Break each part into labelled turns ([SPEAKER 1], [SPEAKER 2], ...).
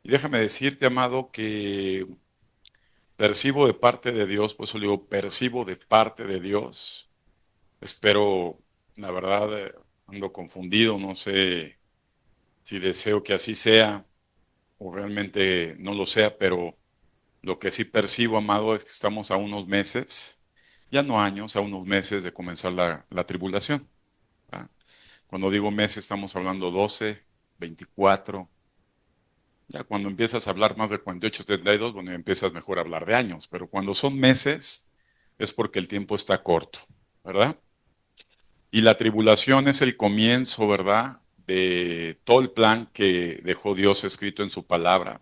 [SPEAKER 1] Y déjame decirte, amado, que percibo de parte de Dios, por eso le digo, percibo de parte de Dios. Espero, la verdad, ando confundido, no sé si deseo que así sea o realmente no lo sea, pero lo que sí percibo, amado, es que estamos a unos meses, ya no años, a unos meses de comenzar la tribulación. ¿Va? Cuando digo meses, estamos hablando 12, 24. Ya cuando empiezas a hablar más de 48, 72, bueno, ya empiezas mejor a hablar de años, pero cuando son meses es porque el tiempo está corto, ¿verdad? Y la tribulación es el comienzo, ¿verdad? De todo el plan que dejó Dios escrito en su palabra.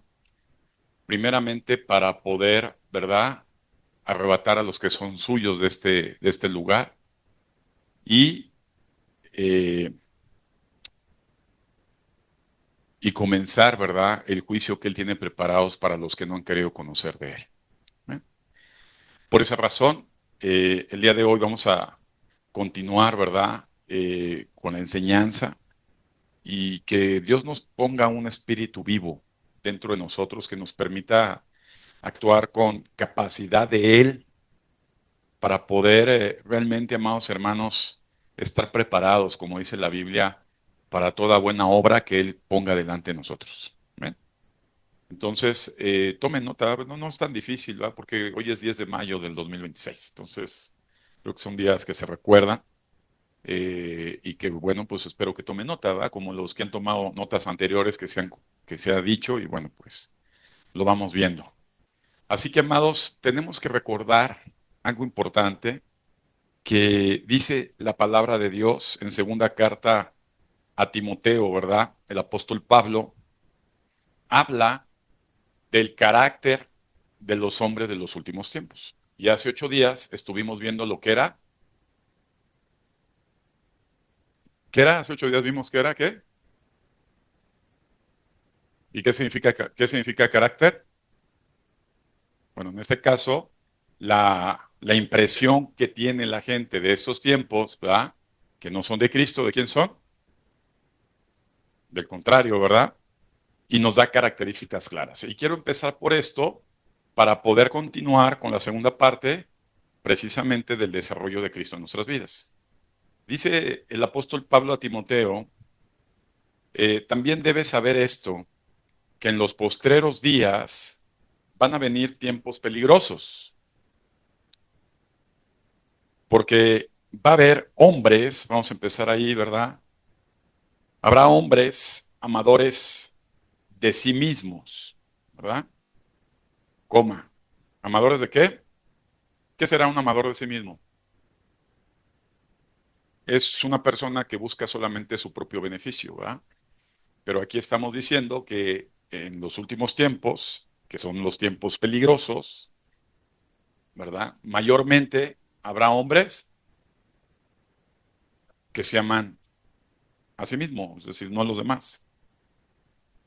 [SPEAKER 1] Primeramente para poder, ¿verdad? Arrebatar a los que son suyos de este lugar y, eh, y comenzar, ¿verdad? El juicio que Él tiene preparados para los que no han querido conocer de Él. ¿Eh? Por esa razón, el día de hoy vamos a continuar, ¿verdad? Con la enseñanza y que Dios nos ponga un espíritu vivo dentro de nosotros que nos permita actuar con capacidad de Él para poder realmente, amados hermanos, estar preparados, como dice la Biblia, para toda buena obra que Él ponga delante de nosotros. ¿Amén? Entonces, tomen nota, no, no es tan difícil, ¿va? Porque hoy es 10 de mayo del 2026. Entonces, creo que son días que se recuerdan y que, bueno, pues espero que tomen nota, ¿va? Como los que han tomado notas anteriores que se ha dicho y, bueno, pues lo vamos viendo. Así que, amados, tenemos que recordar algo importante que dice la palabra de Dios en segunda carta a Timoteo, ¿verdad? El apóstol Pablo habla del carácter de los hombres de los últimos tiempos. Y hace 8 días estuvimos viendo lo que era. ¿Qué era? Hace 8 días vimos que era, ¿qué? ¿Y qué significa carácter? Bueno, en este caso, la impresión que tiene la gente de estos tiempos, ¿verdad? Que no son de Cristo, ¿de quién son? Del contrario, ¿verdad? Y nos da características claras. Y quiero empezar por esto para poder continuar con la segunda parte precisamente del desarrollo de Cristo en nuestras vidas. Dice el apóstol Pablo a Timoteo, también debes saber esto, que en los postreros días van a venir tiempos peligrosos, porque va a haber hombres, vamos a empezar ahí, ¿verdad? Habrá hombres amadores de sí mismos, ¿verdad? Coma. ¿Amadores de qué? ¿Qué será un amador de sí mismo? Es una persona que busca solamente su propio beneficio, ¿verdad? Pero aquí estamos diciendo que en los últimos tiempos, que son los tiempos peligrosos, ¿verdad? Mayormente habrá hombres que se aman a sí mismos, es decir, no a los demás.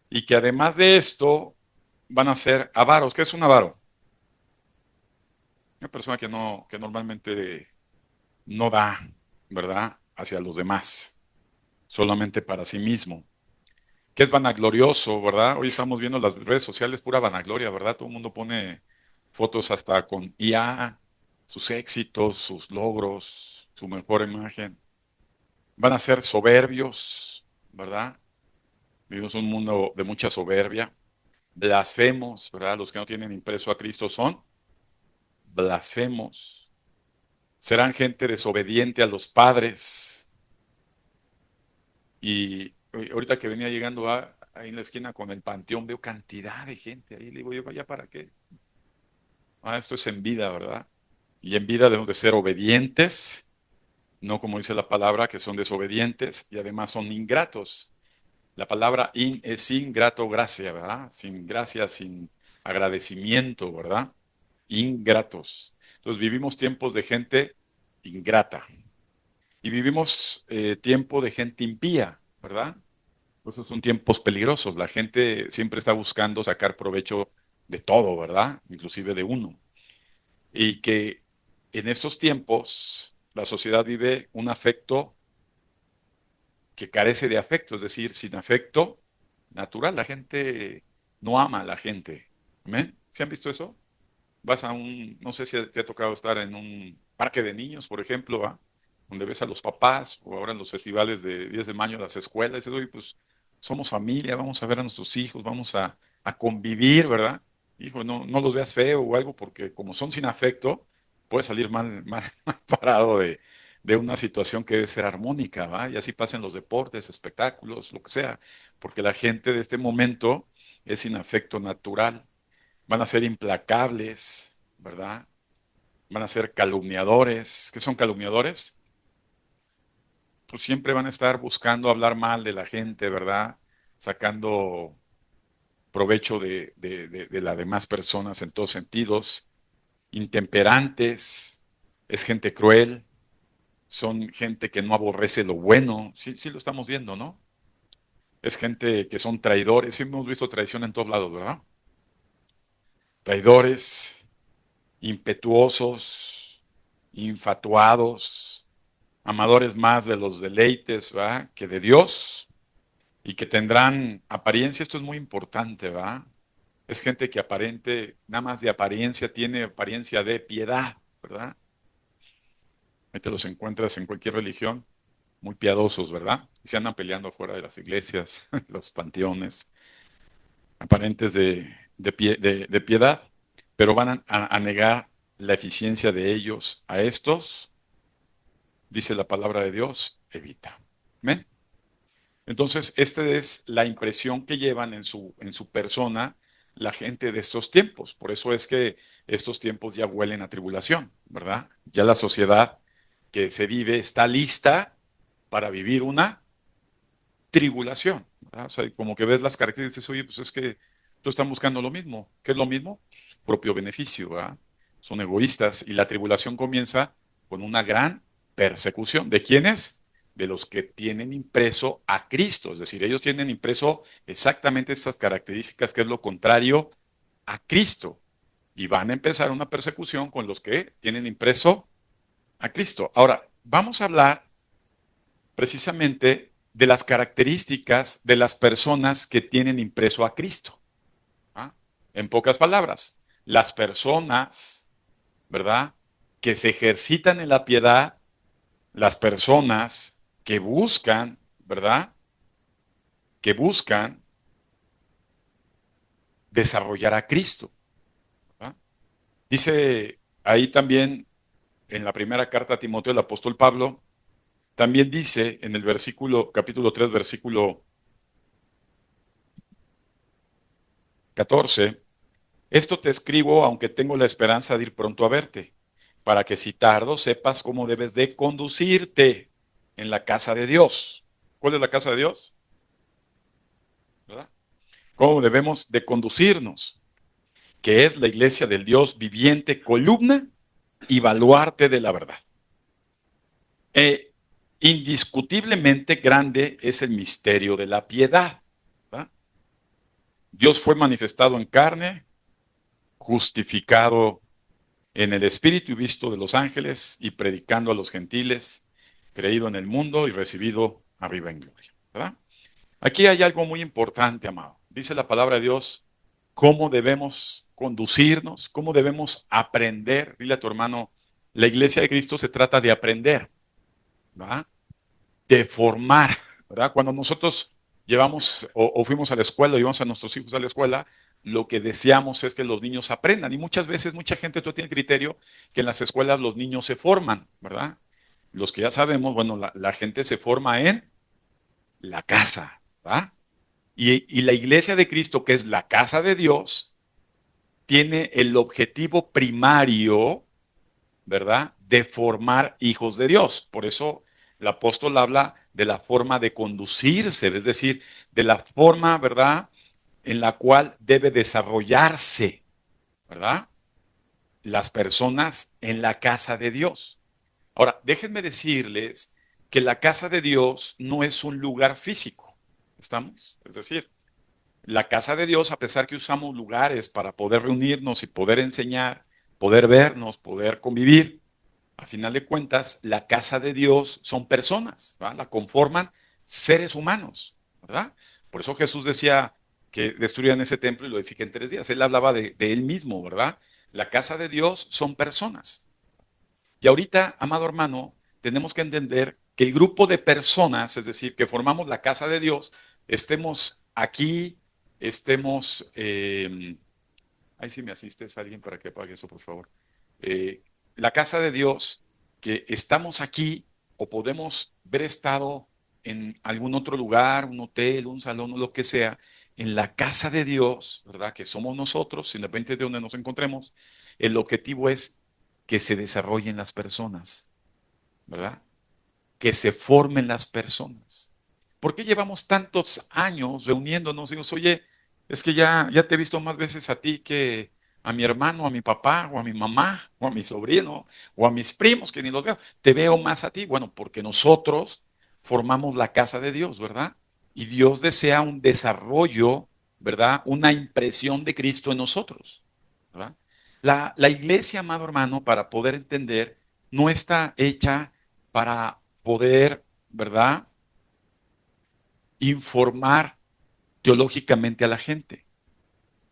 [SPEAKER 1] Y que además de esto van a ser avaros. ¿Qué es un avaro? Una persona que normalmente no da, ¿verdad? Hacia los demás, solamente para sí mismo. Que es vanaglorioso, ¿verdad? Hoy estamos viendo las redes sociales, pura vanagloria, ¿verdad? Todo el mundo pone fotos hasta con IA, sus éxitos, sus logros, su mejor imagen. Van a ser soberbios, ¿verdad? Vivimos un mundo de mucha soberbia. Blasfemos, ¿verdad? Los que no tienen impreso a Cristo son blasfemos. Serán gente desobediente a los padres. Y ahorita que venía llegando ahí en la esquina con el panteón, veo cantidad de gente ahí. Le digo yo, vaya, ¿para qué? Esto es en vida, ¿verdad? Y en vida debemos de ser obedientes, no como dice la palabra, que son desobedientes y además son ingratos. La palabra in es ingrato, gracia, ¿verdad? Sin gracia, sin agradecimiento, ¿verdad? Ingratos. Entonces vivimos tiempos de gente ingrata y vivimos tiempo de gente impía, ¿verdad? Pues esos son tiempos peligrosos. La gente siempre está buscando sacar provecho de todo, ¿verdad? Inclusive de uno. Y que en estos tiempos la sociedad vive un afecto que carece de afecto, es decir, sin afecto natural. La gente no ama a la gente. ¿Amén? ¿Se han visto eso? Vas a no sé si te ha tocado estar en un parque de niños, por ejemplo, ¿va? Donde ves a los papás, o ahora en los festivales de 10 de mayo, las escuelas, y dices, oye, pues somos familia, vamos a ver a nuestros hijos, vamos a convivir, ¿verdad? Hijo, no los veas feo o algo, porque como son sin afecto, puedes salir mal parado de una situación que debe ser armónica, ¿va? Y así pasan los deportes, espectáculos, lo que sea, porque la gente de este momento es sin afecto natural. Van a ser implacables, ¿verdad? Van a ser calumniadores. ¿Qué son calumniadores? Pues siempre van a estar buscando hablar mal de la gente, ¿verdad? Sacando provecho de las demás personas en todos sentidos. Intemperantes, es gente cruel, son gente que no aborrece lo bueno. Sí, sí lo estamos viendo, ¿no? Es gente que son traidores. Sí hemos visto traición en todos lados, ¿verdad? Traidores, impetuosos, infatuados, amadores más de los deleites, ¿va? Que de Dios, y que tendrán apariencia, esto es muy importante, ¿va? Es gente que aparente, nada más de apariencia, tiene apariencia de piedad, ¿verdad? Ahí te los encuentras en cualquier religión, muy piadosos, ¿verdad? Y se andan peleando fuera de las iglesias, los panteones, aparentes de piedad, pero van a negar la eficiencia de ellos a estos, dice la palabra de Dios, evita. ¿Ven? Entonces, esta es la impresión que llevan en su persona la gente de estos tiempos. Por eso es que estos tiempos ya huelen a tribulación, ¿verdad? Ya la sociedad que se vive está lista para vivir una tribulación, ¿verdad? O sea, como que ves las características y dices, oye, pues es que tú están buscando lo mismo. ¿Qué es lo mismo? Propio beneficio, ¿verdad? Son egoístas y la tribulación comienza con una gran persecución. ¿De quiénes? De los que tienen impreso a Cristo. Es decir, ellos tienen impreso exactamente estas características, que es lo contrario a Cristo. Y van a empezar una persecución con los que tienen impreso a Cristo. Ahora, vamos a hablar precisamente de las características de las personas que tienen impreso a Cristo. ¿Ah? En pocas palabras, las personas, ¿verdad? Que se ejercitan en la piedad, las personas que buscan, ¿verdad? Que buscan desarrollar a Cristo. ¿Verdad? Dice ahí también en la primera carta a Timoteo el apóstol Pablo, también dice en el versículo, capítulo 3, versículo 14, esto te escribo aunque tengo la esperanza de ir pronto a verte, para que si tardo sepas cómo debes de conducirte en la casa de Dios. ¿Cuál es la casa de Dios? ¿Verdad? ¿Cómo debemos de conducirnos? Que es la iglesia del Dios viviente, columna y baluarte de la verdad. E indiscutiblemente grande es el misterio de la piedad. ¿Verdad? Dios fue manifestado en carne, justificado en el Espíritu y visto de los ángeles y predicando a los gentiles, creído en el mundo y recibido arriba en gloria. ¿Verdad? Aquí hay algo muy importante, amado. Dice la palabra de Dios cómo debemos conducirnos, cómo debemos aprender. Dile a tu hermano, la iglesia de Cristo se trata de aprender, ¿verdad? De formar, ¿verdad? Cuando nosotros llevamos o fuimos a la escuela, llevamos a nuestros hijos a la escuela, lo que deseamos es que los niños aprendan. Y muchas veces, mucha gente tú tiene el criterio que en las escuelas los niños se forman, ¿verdad? Los que ya sabemos, bueno, la gente se forma en la casa, ¿verdad? Y la iglesia de Cristo, que es la casa de Dios, tiene el objetivo primario, ¿verdad? De formar hijos de Dios. Por eso el apóstol habla de la forma de conducirse, es decir, de la forma, ¿verdad? En la cual debe desarrollarse, ¿verdad? Las personas en la casa de Dios. Ahora, déjenme decirles que la casa de Dios no es un lugar físico, ¿estamos? Es decir, la casa de Dios, a pesar que usamos lugares para poder reunirnos y poder enseñar, poder vernos, poder convivir, a final de cuentas, la casa de Dios son personas, ¿verdad? La conforman seres humanos, ¿verdad? Por eso Jesús decía, que destruyan ese templo y lo edifiquen en 3 días. Él hablaba de él mismo, ¿verdad? La casa de Dios son personas. Y ahorita, amado hermano, tenemos que entender que el grupo de personas, es decir, que formamos la casa de Dios, estemos aquí, estemos, ahí sí me asistes alguien para que pague eso, por favor. La casa de Dios, que estamos aquí o podemos haber estado en algún otro lugar, un hotel, un salón o lo que sea, en la casa de Dios, ¿verdad? Que somos nosotros, independientemente de donde nos encontremos, el objetivo es que se desarrollen las personas, ¿verdad? Que se formen las personas. ¿Por qué llevamos tantos años reuniéndonos? Digo, oye, es que ya te he visto más veces a ti que a mi hermano, a mi papá, o a mi mamá, o a mi sobrino, o a mis primos, que ni los veo. Te veo más a ti. Bueno, porque nosotros formamos la casa de Dios, ¿verdad? Y Dios desea un desarrollo, ¿verdad? Una impresión de Cristo en nosotros, ¿verdad? La iglesia, amado hermano, para poder entender, no está hecha para poder, ¿verdad?, informar teológicamente a la gente.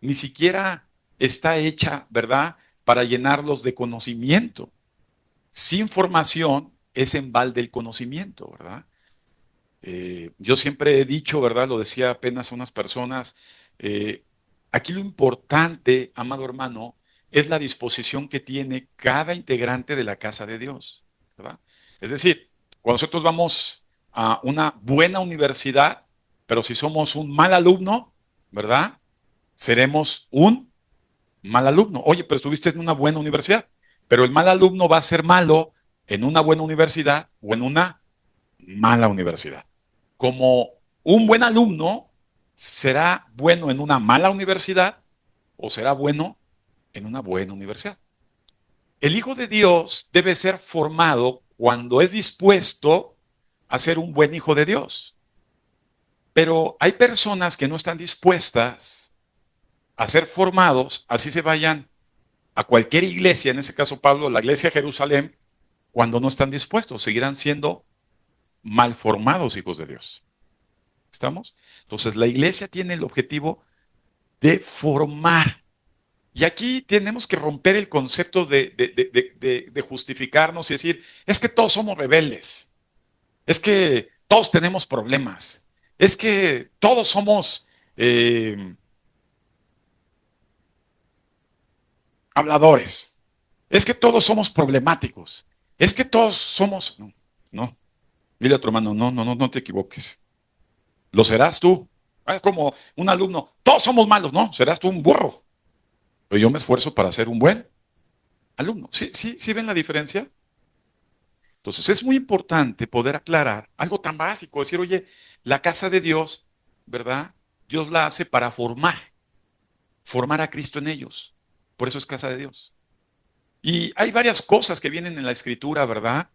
[SPEAKER 1] Ni siquiera está hecha, ¿verdad?, para llenarlos de conocimiento. Sin formación es en balde el conocimiento, ¿verdad? Yo siempre he dicho, ¿verdad? Lo decía apenas a unas personas, eh, aquí lo importante, amado hermano, es la disposición que tiene cada integrante de la casa de Dios, ¿verdad? Es decir, cuando nosotros vamos a una buena universidad, pero si somos un mal alumno, ¿verdad? Seremos un mal alumno. Oye, pero estuviste en una buena universidad, pero el mal alumno va a ser malo en una buena universidad o en una mala universidad. Como un buen alumno será bueno en una mala universidad o será bueno en una buena universidad. El Hijo de Dios debe ser formado cuando es dispuesto a ser un buen hijo de Dios. Pero hay personas que no están dispuestas a ser formados, así se vayan a cualquier iglesia, en ese caso Pablo, la iglesia de Jerusalén, cuando no están dispuestos, seguirán siendo mal formados hijos de Dios. ¿Estamos? Entonces, la iglesia tiene el objetivo de formar. Y aquí tenemos que romper el concepto de justificarnos y decir, es que todos somos rebeldes, es que todos tenemos problemas, es que todos somos habladores, es que todos somos problemáticos, es que todos somos... No, no. Dile a tu hermano, no te equivoques. Lo serás tú. Es como un alumno, todos somos malos, ¿no? Serás tú un burro. Pero yo me esfuerzo para ser un buen alumno. ¿Sí ven la diferencia? Entonces es muy importante poder aclarar algo tan básico, decir, oye, la casa de Dios, ¿verdad? Dios la hace para formar a Cristo en ellos. Por eso es casa de Dios. Y hay varias cosas que vienen en la escritura, ¿verdad?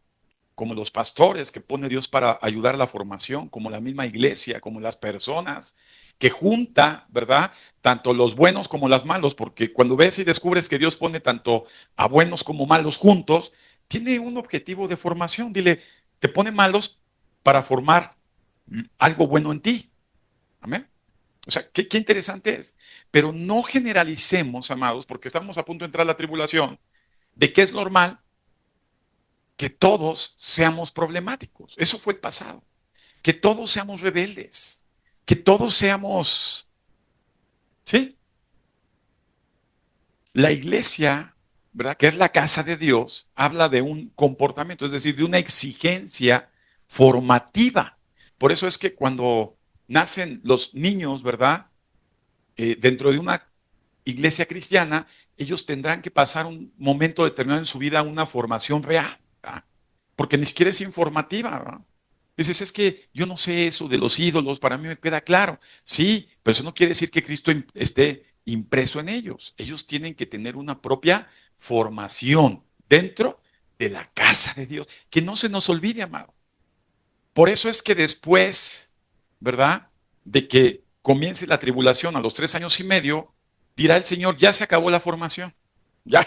[SPEAKER 1] Como los pastores que pone Dios para ayudar a la formación, como la misma iglesia, como las personas que junta, ¿verdad? Tanto los buenos como los malos, porque cuando ves y descubres que Dios pone tanto a buenos como malos juntos, tiene un objetivo de formación. Dile, te pone malos para formar algo bueno en ti. Amén. O sea, qué interesante es. Pero no generalicemos, amados, porque estamos a punto de entrar a la tribulación, de que es normal que todos seamos problemáticos. Eso fue el pasado. Que todos seamos rebeldes. Que todos seamos... ¿Sí? La iglesia, ¿verdad? Que es la casa de Dios, habla de un comportamiento, es decir, de una exigencia formativa. Por eso es que cuando nacen los niños, ¿verdad? Dentro de una iglesia cristiana, ellos tendrán que pasar un momento determinado en su vida una formación real, ¿verdad? Porque ni siquiera es informativa, ¿verdad? Dices, es que yo no sé eso de los ídolos, para mí me queda claro. Sí, pero eso no quiere decir que Cristo esté impreso en ellos. Ellos tienen que tener una propia formación dentro de la casa de Dios. Que no se nos olvide, amado. Por eso es que después, ¿verdad? De que comience la tribulación a los 3 años y medio, dirá el Señor, ya se acabó la formación. Ya.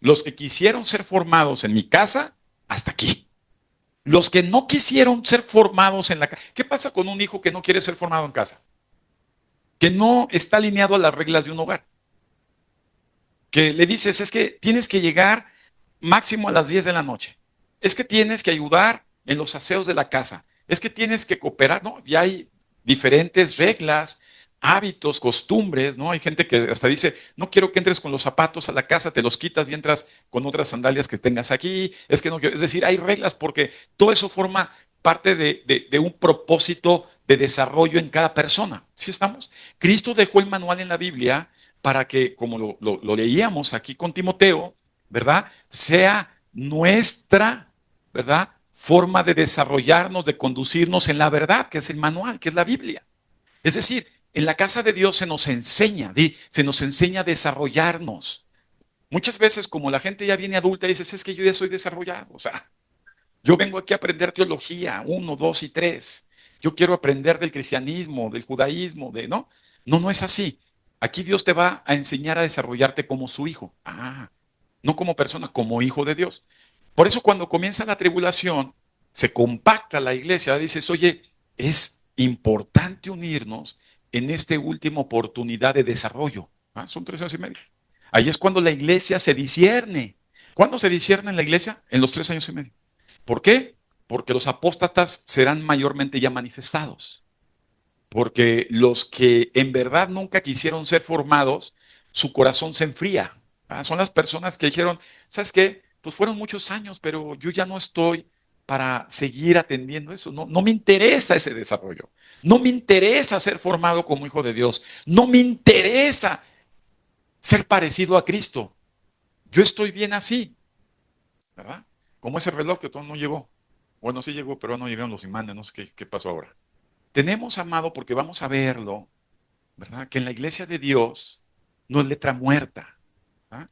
[SPEAKER 1] Los que quisieron ser formados en mi casa, hasta aquí. Los que no quisieron ser formados en la casa. ¿Qué pasa con un hijo que no quiere ser formado en casa? que no está alineado a las reglas de un hogar. Que le dices, es que tienes que llegar máximo a las 10 de la noche. Es que tienes que ayudar en los aseos de la casa. Es que tienes que cooperar, ¿no? Ya hay diferentes reglas, hábitos, costumbres, ¿no? Hay gente que hasta dice, no quiero que entres con los zapatos a la casa, te los quitas y entras con otras sandalias que tengas aquí. Es que no quiero, es decir, hay reglas porque todo eso forma parte de un propósito de desarrollo en cada persona. ¿Sí estamos? Cristo dejó el manual en la Biblia para que, como lo leíamos aquí con Timoteo, ¿verdad? Sea nuestra, ¿verdad? Forma de desarrollarnos, de conducirnos en la verdad, que es el manual, que es la Biblia. Es decir, en la casa de Dios se nos enseña a desarrollarnos. Muchas veces, como la gente ya viene adulta, dices, es que yo ya soy desarrollado. O sea, yo vengo aquí a aprender teología, 1, 2 y 3. Yo quiero aprender del cristianismo, del judaísmo, ¿no? No, no es así. Aquí Dios te va a enseñar a desarrollarte como su hijo. No como persona, como hijo de Dios. Por eso cuando comienza la tribulación, se compacta la iglesia, dices, oye, es importante unirnos en esta última oportunidad de desarrollo. Son 3 años y medio. Ahí es cuando la iglesia se discierne. ¿Cuándo se discierne en la iglesia? En los 3 años y medio. ¿Por qué? Porque los apóstatas serán mayormente ya manifestados. Porque los que en verdad nunca quisieron ser formados, su corazón se enfría. Son las personas que dijeron, ¿sabes qué? Pues fueron muchos años, pero yo ya no estoy para seguir atendiendo eso. No, no me interesa ese desarrollo. No me interesa ser formado como hijo de Dios. No me interesa ser parecido a Cristo. Yo estoy bien así, ¿verdad? Como ese reloj que todo no llegó. Bueno, sí llegó, pero no llegaron los imanes, no sé qué pasó ahora. Tenemos, amado, porque vamos a verlo, ¿verdad? Que en la iglesia de Dios no es letra muerta. ¿Ah?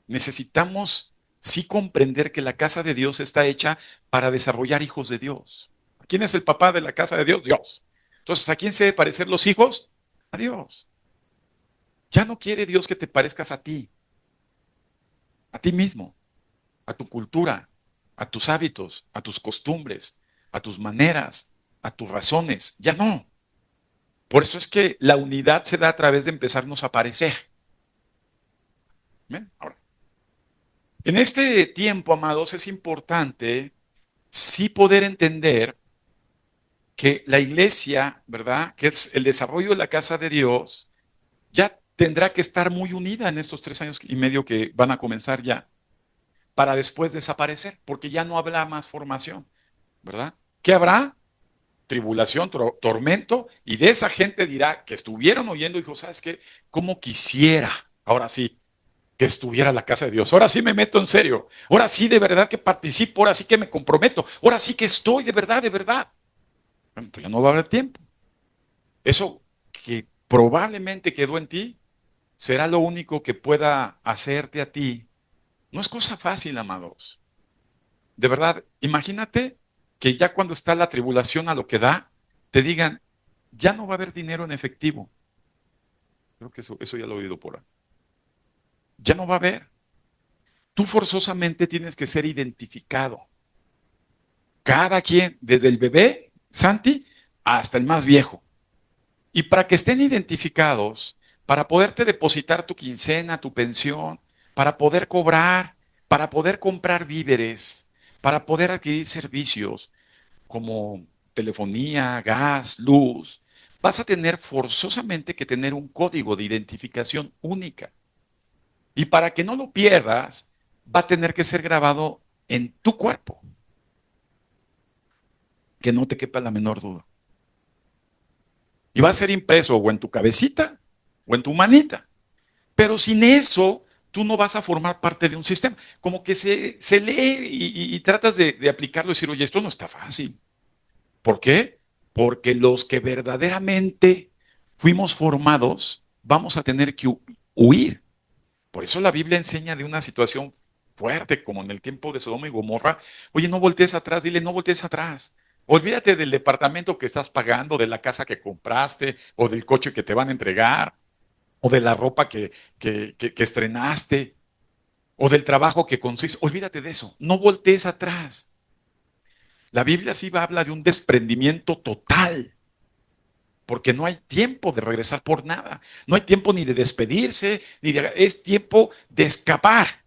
[SPEAKER 1] Necesitamos sí comprender que la casa de Dios está hecha para desarrollar hijos de Dios. ¿Quién es el papá de la casa de Dios? Dios. Entonces, ¿a quién se deben parecer los hijos? A Dios. Ya no quiere Dios que te parezcas a ti mismo, a tu cultura, a tus hábitos, a tus costumbres, a tus maneras, a tus razones. Ya no. Por eso es que la unidad se da a través de empezarnos a parecer. ¿Bien? Ahora, en este tiempo, amados, es importante sí poder entender que la iglesia, ¿verdad? Que es el desarrollo de la casa de Dios, ya tendrá que estar muy unida en estos 3 años y medio que van a comenzar ya, para después desaparecer, porque ya no habrá más formación, ¿verdad? ¿Qué habrá? Tribulación, tormento, y de esa gente dirá que estuvieron oyendo, dijo, ¿sabes qué? ¿Cómo quisiera? Ahora sí, que estuviera la casa de Dios. Ahora sí me meto en serio. Ahora sí de verdad que participo. Ahora sí que me comprometo. Ahora sí que estoy de verdad, de verdad. Bueno, pues ya no va a haber tiempo. Eso que probablemente quedó en ti será lo único que pueda hacerte a ti. No es cosa fácil, amados. De verdad, imagínate que ya cuando está la tribulación a lo que da, te digan, ya no va a haber dinero en efectivo. Creo que eso ya lo he oído por ahí. Ya no va a haber. Tú forzosamente tienes que ser identificado. Cada quien, desde el bebé, Santi, hasta el más viejo. Y para que estén identificados, para poderte depositar tu quincena, tu pensión, para poder cobrar, para poder comprar víveres, para poder adquirir servicios como telefonía, gas, luz, vas a tener forzosamente que tener un código de identificación única. Y para que no lo pierdas, va a tener que ser grabado en tu cuerpo, que no te quepa la menor duda. Y va a ser impreso o en tu cabecita o en tu manita. Pero sin eso, tú no vas a formar parte de un sistema. Como que se lee y tratas de aplicarlo y decir, oye, esto no está fácil. ¿Por qué? Porque los que verdaderamente fuimos formados, vamos a tener que huir. Por eso la Biblia enseña de una situación fuerte, como en el tiempo de Sodoma y Gomorra. Oye, no voltees atrás, dile, no voltees atrás. Olvídate del departamento que estás pagando, de la casa que compraste, o del coche que te van a entregar, o de la ropa que estrenaste, o del trabajo que consiste. Olvídate de eso. No voltees atrás. La Biblia sí habla de un desprendimiento total. porque no hay tiempo de regresar por nada. No hay tiempo ni de despedirse, es tiempo de escapar.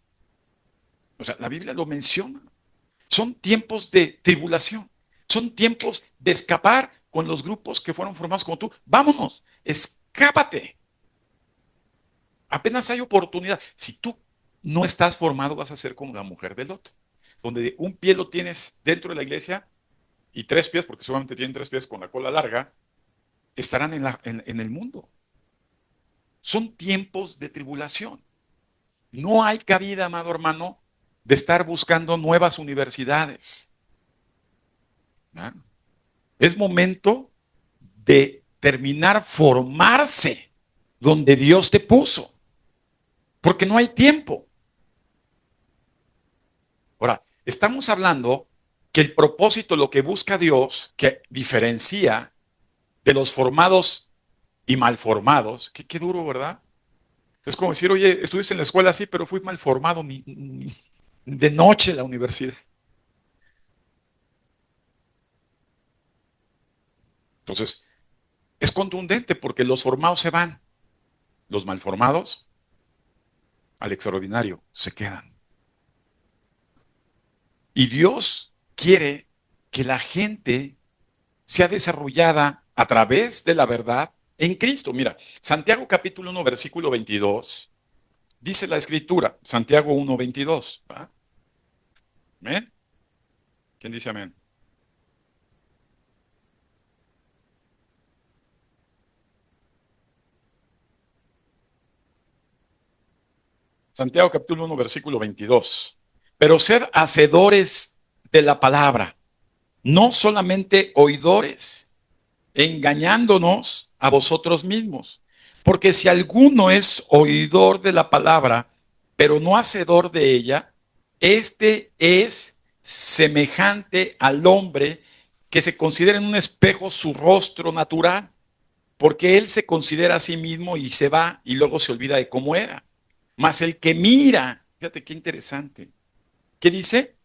[SPEAKER 1] O sea, la Biblia lo menciona. Son tiempos de tribulación. Son tiempos de escapar con los grupos que fueron formados como tú. Vámonos, escápate. Apenas hay oportunidad. Si tú no estás formado, vas a ser como la mujer de Lot, donde un pie lo tienes dentro de la iglesia y 3 pies, porque solamente tienen 3 pies con la cola larga, estarán en el mundo. Son tiempos de tribulación. No hay cabida, amado hermano, de estar buscando nuevas universidades. ¿No? Es momento de terminar formarse donde Dios te puso, porque no hay tiempo. Ahora, estamos hablando que el propósito, lo que busca Dios, que diferencia de los formados y mal formados, qué duro, ¿verdad? Es como decir, oye, estuviste en la escuela así, pero fui mal formado de noche en la universidad. Entonces, es contundente porque los formados se van, los mal formados al extraordinario se quedan. Y Dios quiere que la gente sea desarrollada a través de la verdad en Cristo. Mira, Santiago capítulo 1, versículo 22, dice la escritura, Santiago 1, 22. ¿Va? ¿Amén? ¿Quién dice amén? Santiago capítulo 1, versículo 22. Pero sed hacedores de la palabra, no solamente oidores, engañándonos a vosotros mismos. Porque si alguno es oidor de la palabra, pero no hacedor de ella, este es semejante al hombre que se considera en un espejo su rostro natural, porque él se considera a sí mismo y se va y luego se olvida de cómo era. Mas el que mira, fíjate qué interesante, ¿qué dice?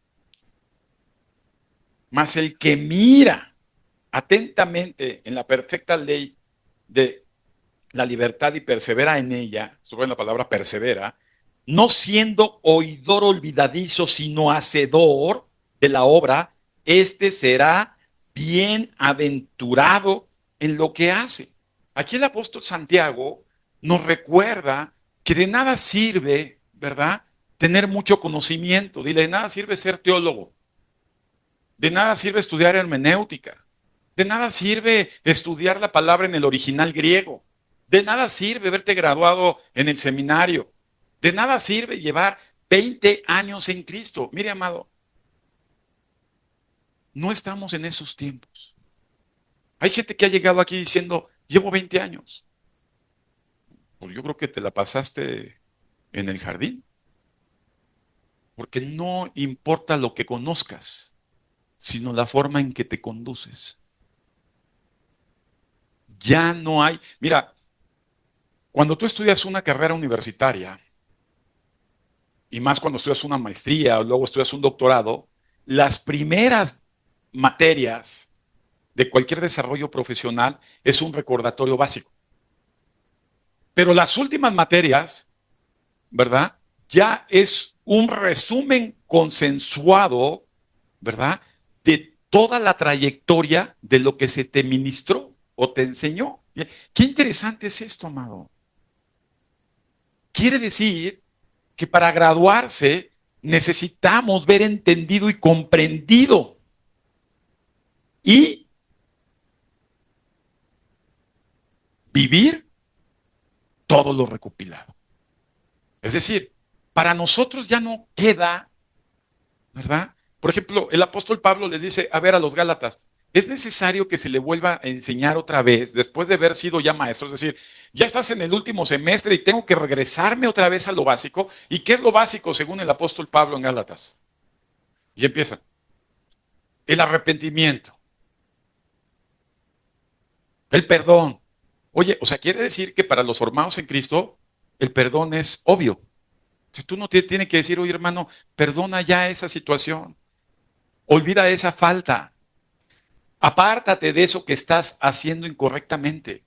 [SPEAKER 1] Mas el que mira atentamente en la perfecta ley de la libertad y persevera en ella, sobre la palabra persevera, no siendo oidor olvidadizo, sino hacedor de la obra, este será bienaventurado en lo que hace. Aquí el apóstol Santiago nos recuerda que de nada sirve, ¿verdad? Tener mucho conocimiento. Dile, de nada sirve ser teólogo. De nada sirve estudiar hermenéutica. De nada sirve estudiar la palabra en el original griego. De nada sirve verte graduado en el seminario. De nada sirve llevar 20 años en Cristo. Mire, amado, no estamos en esos tiempos. Hay gente que ha llegado aquí diciendo, llevo 20 años. Pues yo creo que te la pasaste en el jardín. Porque no importa lo que conozcas, sino la forma en que te conduces. Ya no hay. Mira, cuando tú estudias una carrera universitaria, y más cuando estudias una maestría o luego estudias un doctorado, las primeras materias de cualquier desarrollo profesional es un recordatorio básico. Pero las últimas materias, ¿verdad? Ya es un resumen consensuado, ¿verdad? De toda la trayectoria de lo que se te ministró o te enseñó. Qué interesante es esto, amado. Quiere decir que para graduarse necesitamos ver entendido y comprendido y vivir todo lo recopilado. Es decir, para nosotros ya no queda, ¿verdad? Por ejemplo, el apóstol Pablo les dice, a ver, a los Gálatas, es necesario que se le vuelva a enseñar otra vez, después de haber sido ya maestro, es decir, ya estás en el último semestre y tengo que regresarme otra vez a lo básico. ¿Y qué es lo básico según el apóstol Pablo en Gálatas? Y empieza, el arrepentimiento, el perdón. Oye, o sea, quiere decir que para los formados en Cristo, el perdón es obvio. Si tú no tienes que decir, oye, hermano, perdona ya esa situación, olvida esa falta. Apártate de eso que estás haciendo incorrectamente.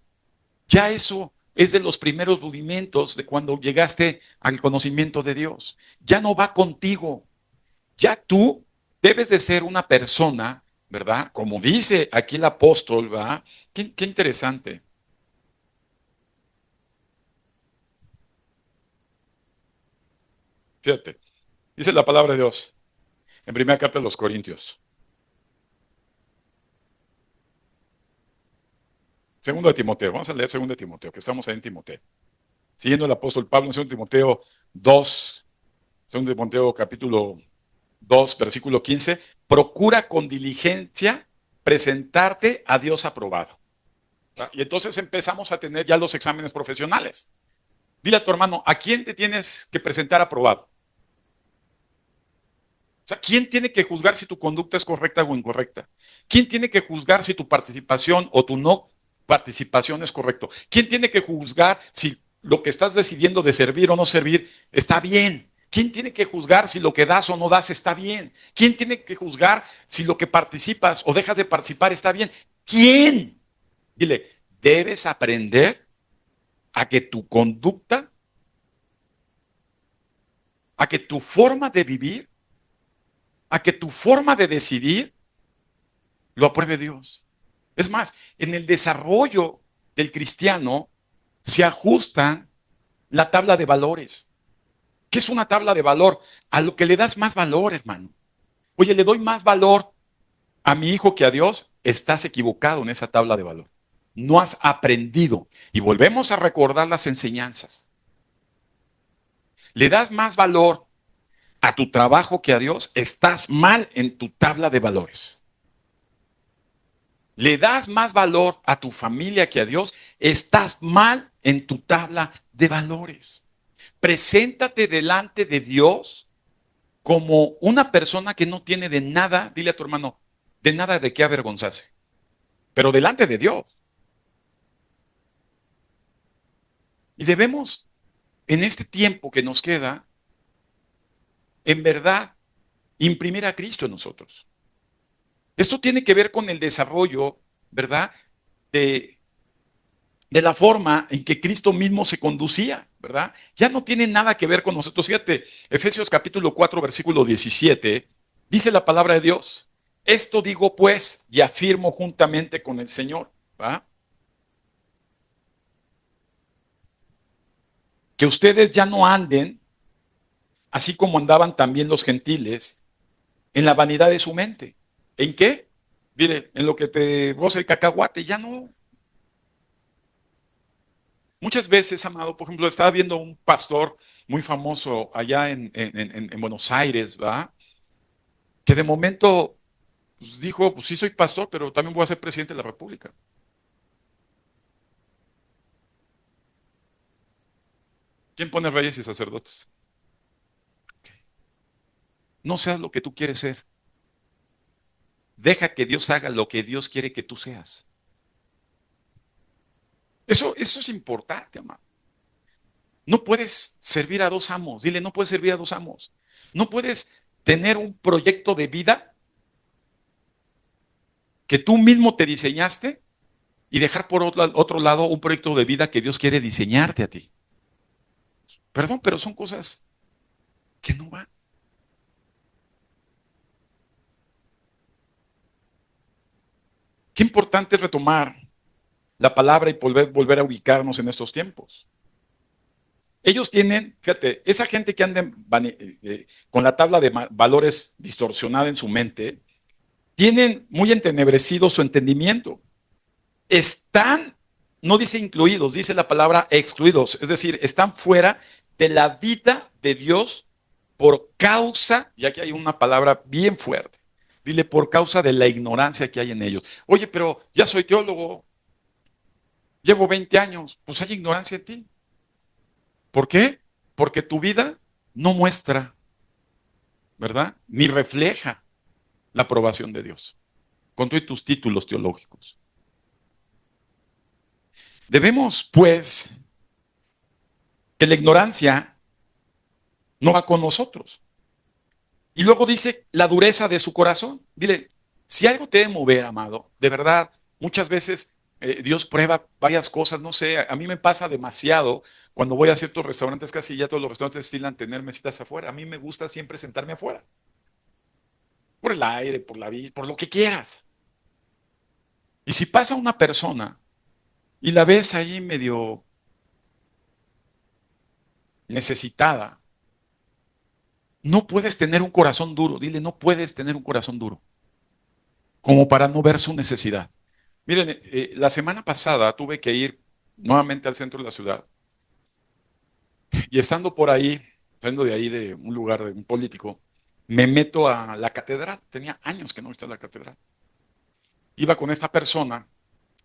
[SPEAKER 1] Ya eso es de los primeros rudimentos de cuando llegaste al conocimiento de Dios. Ya no va contigo. Ya tú debes de ser una persona, ¿verdad? Como dice aquí el apóstol, ¿verdad? Qué interesante. Fíjate, dice la palabra de Dios en primera carta de los Corintios. Segundo de Timoteo, vamos a leer segundo de Timoteo, que estamos ahí en Timoteo. Siguiendo el apóstol Pablo en segundo de Timoteo 2, segundo de Timoteo capítulo 2, versículo 15, procura con diligencia presentarte a Dios aprobado. Y entonces empezamos a tener ya los exámenes profesionales. Dile a tu hermano, ¿a quién te tienes que presentar aprobado? O sea, ¿quién tiene que juzgar si tu conducta es correcta o incorrecta? ¿Quién tiene que juzgar si tu participación o tu no participación es correcto? ¿Quién tiene que juzgar si lo que estás decidiendo de servir o no servir está bien? ¿Quién tiene que juzgar si lo que das o no das está bien? ¿Quién tiene que juzgar si lo que participas o dejas de participar está bien? ¿Quién? Dile, debes aprender a que tu conducta, a que tu forma de vivir, a que tu forma de decidir lo apruebe Dios. Es más, en el desarrollo del cristiano se ajusta la tabla de valores. ¿Qué es una tabla de valor? A lo que le das más valor, hermano. Oye, le doy más valor a mi hijo que a Dios. Estás equivocado en esa tabla de valor. No has aprendido. Y volvemos a recordar las enseñanzas. Le das más valor a tu trabajo que a Dios. Estás mal en tu tabla de valores. Le das más valor a tu familia que a Dios, estás mal en tu tabla de valores. Preséntate delante de Dios como una persona que no tiene de nada, dile a tu hermano, de nada de qué avergonzarse, pero delante de Dios. Y debemos, en este tiempo que nos queda, en verdad, imprimir a Cristo en nosotros. Esto tiene que ver con el desarrollo, ¿verdad? De la forma en que Cristo mismo se conducía, ¿verdad? Ya no tiene nada que ver con nosotros. Fíjate, Efesios capítulo 4, versículo 17, dice la palabra de Dios, esto digo pues y afirmo juntamente con el Señor, ¿va? Que ustedes ya no anden, así como andaban también los gentiles, en la vanidad de su mente. ¿En qué? Mire, en lo que te goza el cacahuate, ya no. Muchas veces, amado, por ejemplo, estaba viendo un pastor muy famoso allá en Buenos Aires, ¿va? Que de momento pues, dijo, pues sí soy pastor, pero también voy a ser presidente de la República. ¿Quién pone reyes y sacerdotes? No seas lo que tú quieres ser. Deja que Dios haga lo que Dios quiere que tú seas. Eso es importante, amado. No puedes servir a dos amos. Dile, no puedes servir a dos amos. No puedes tener un proyecto de vida que tú mismo te diseñaste y dejar por otro lado un proyecto de vida que Dios quiere diseñarte a ti. Perdón, pero son cosas que no van. Qué importante es retomar la palabra y volver a ubicarnos en estos tiempos. Ellos tienen, fíjate, esa gente que anda con la tabla de valores distorsionada en su mente, tienen muy entenebrecido su entendimiento. Están, no dice incluidos, dice la palabra excluidos, es decir, están fuera de la vida de Dios por causa, y aquí hay una palabra bien fuerte, dile por causa de la ignorancia que hay en ellos. Oye, pero ya soy teólogo, llevo 20 años, pues hay ignorancia en ti. ¿Por qué? Porque tu vida no muestra, ¿verdad? Ni refleja la aprobación de Dios, con todos tus títulos teológicos. Debemos, pues, que la ignorancia no va con nosotros. Y luego dice la dureza de su corazón. Dile, Si algo te debe mover, amado, de verdad, muchas veces Dios prueba varias cosas, no sé, a mí me pasa demasiado cuando voy a ciertos restaurantes, casi ya todos los restaurantes estilan tener mesitas afuera. A mí me gusta siempre sentarme afuera, por el aire, por la vista, por lo que quieras. Y si pasa una persona y la ves ahí medio necesitada, no puedes tener un corazón duro, dile, no puedes tener un corazón duro, como para no ver su necesidad. Miren, la semana pasada tuve que ir nuevamente al centro de la ciudad y estando por ahí, saliendo de ahí de un lugar, de un político, me meto a la catedral. Tenía años que no estaba en la catedral. Iba con esta persona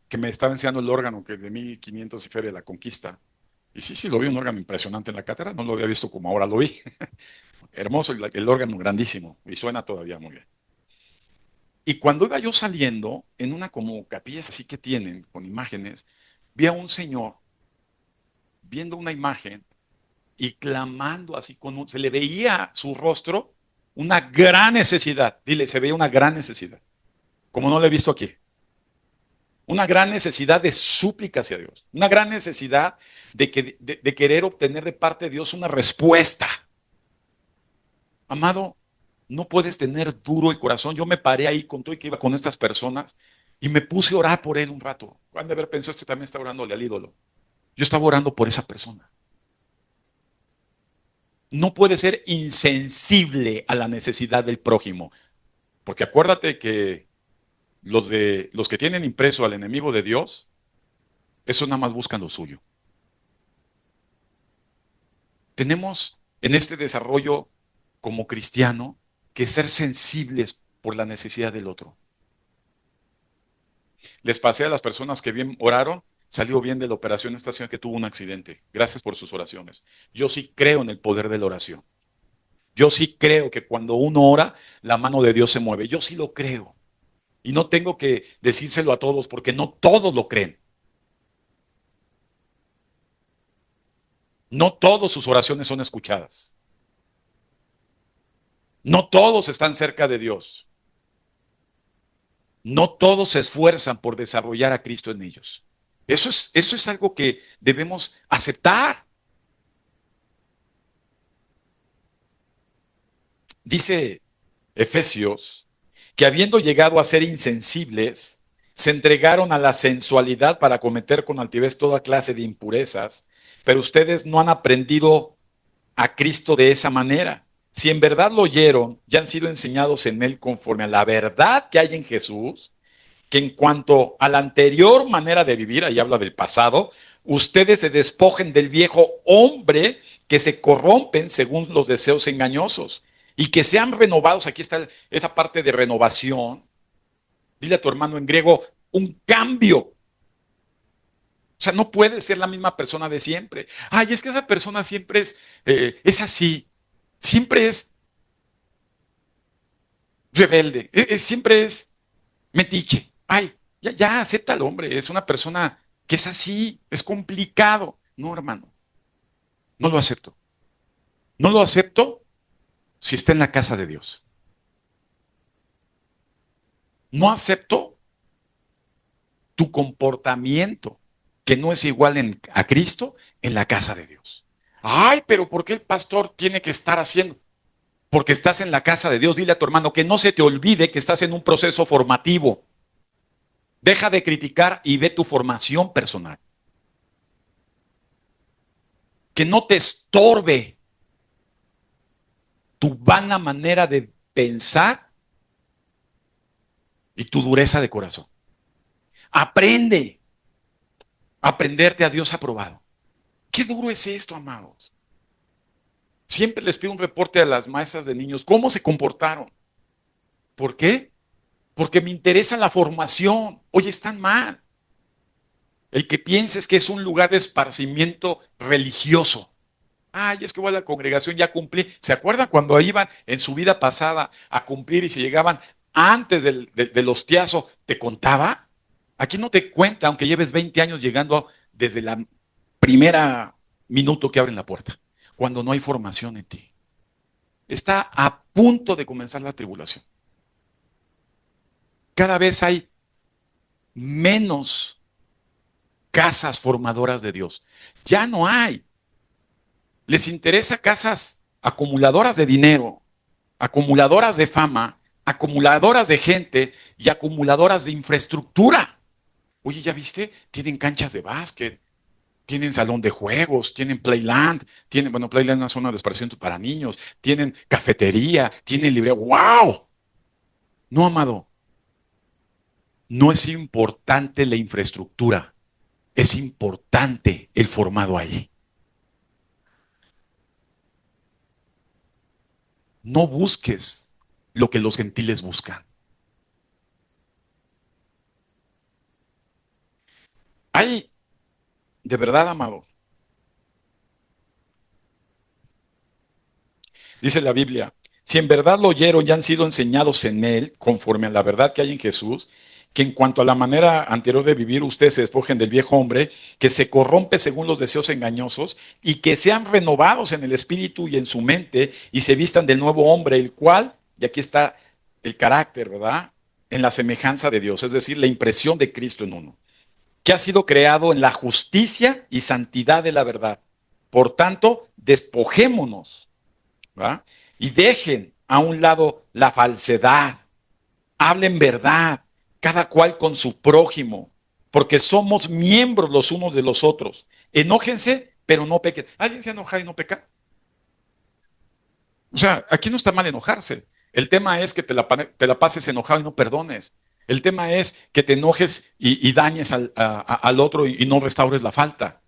[SPEAKER 1] que me estaba enseñando el órgano que de 1500 y feria de la Conquista. Y sí, sí, lo vi un órgano impresionante en la catedral. No lo había visto como ahora lo vi. Hermoso, el órgano grandísimo y suena todavía muy bien. Y cuando iba yo saliendo, en una como capillas así que tienen, con imágenes, vi a un señor viendo una imagen y clamando así, se le veía su rostro una gran necesidad. Dile, se veía una gran necesidad, como no lo he visto aquí. Una gran necesidad de súplica hacia Dios, una gran necesidad de querer obtener de parte de Dios una respuesta. Amado, no puedes tener duro el corazón. Yo me paré ahí con todo y que iba con estas personas y me puse a orar por él un rato. Han de haber pensado, este también está orándole al ídolo. Yo estaba orando por esa persona. No puede ser insensible a la necesidad del prójimo, porque acuérdate que los que tienen impreso al enemigo de Dios, esos nada más buscan lo suyo. Tenemos en este desarrollo como cristiano que ser sensibles por la necesidad del otro. Les pasé a las personas que bien oraron, salió bien de la operación esta señora que tuvo un accidente. Gracias por sus oraciones. Yo sí creo en el poder de la oración. Yo sí creo que cuando uno ora, la mano de Dios se mueve. Yo sí lo creo. Y no tengo que decírselo a todos porque no todos lo creen. No todas sus oraciones son escuchadas. No todos están cerca de Dios. No todos se esfuerzan por desarrollar a Cristo en ellos. Eso es algo que debemos aceptar. Dice Efesios que habiendo llegado a ser insensibles, se entregaron a la sensualidad para cometer con altivez toda clase de impurezas, pero ustedes no han aprendido a Cristo de esa manera. Si en verdad lo oyeron, ya han sido enseñados en Él conforme a la verdad que hay en Jesús, que en cuanto a la anterior manera de vivir, ahí habla del pasado, ustedes se despojen del viejo hombre que se corrompen según los deseos engañosos y que sean renovados. Aquí está esa parte de renovación. Dile a tu hermano en griego, un cambio. O sea, no puede ser la misma persona de siempre. Ay, es que esa persona siempre es así. Siempre es rebelde. Siempre es metiche. Ay, ya acepta al hombre. Es una persona que es así. Es complicado. No, hermano. No lo acepto. No lo acepto si está en la casa de Dios. No acepto tu comportamiento que no es igual a Cristo en la casa de Dios. Ay, pero ¿por qué el pastor tiene que estar haciendo? Porque estás en la casa de Dios. Dile a tu hermano que no se te olvide que estás en un proceso formativo. Deja de criticar y ve tu formación personal. Que no te estorbe tu vana manera de pensar y tu dureza de corazón. Aprende a aprenderte a Dios aprobado. Qué duro es esto, amados. Siempre les pido un reporte a las maestras de niños, cómo se comportaron. ¿Por qué? Porque me interesa la formación. Oye, están mal. El que pienses que es un lugar de esparcimiento religioso. Ay, es que voy a la congregación, ya cumplí. ¿Se acuerdan cuando iban en su vida pasada a cumplir y se llegaban antes del hostiazo? ¿Te contaba? Aquí no te cuenta, aunque lleves 20 años llegando desde la primera minuto que abren la puerta, cuando no hay formación en ti. Está a punto de comenzar la tribulación. Cada vez hay menos casas formadoras de Dios. Ya no hay. Les interesa casas acumuladoras de dinero, acumuladoras de fama, acumuladoras de gente y acumuladoras de infraestructura. Oye, ¿ya viste? Tienen canchas de básquet, tienen salón de juegos, tienen Playland, tienen, bueno, Playland es una zona de esparcimiento para niños, tienen cafetería, tienen librería. ¡Wow! No, amado, no es importante la infraestructura, es importante el formado allí. No busques lo que los gentiles buscan. Hay, de verdad, amado, dice la Biblia, si en verdad lo oyeron y han sido enseñados en él, conforme a la verdad que hay en Jesús, que en cuanto a la manera anterior de vivir, ustedes se despojen del viejo hombre, que se corrompe según los deseos engañosos, y que sean renovados en el espíritu y en su mente, y se vistan del nuevo hombre, el cual, y aquí está el carácter, ¿verdad? En la semejanza de Dios, es decir, la impresión de Cristo en uno, que ha sido creado en la justicia y santidad de la verdad. Por tanto, despojémonos, ¿verdad? Y dejen a un lado la falsedad, hablen verdad, cada cual con su prójimo, porque somos miembros los unos de los otros. Enójense, pero no pequen. ¿Alguien se enoja y no peca? O sea, aquí no está mal enojarse. El tema es que te la pases enojado y no perdones. El tema es que te enojes y dañes al otro y no restaures la falta.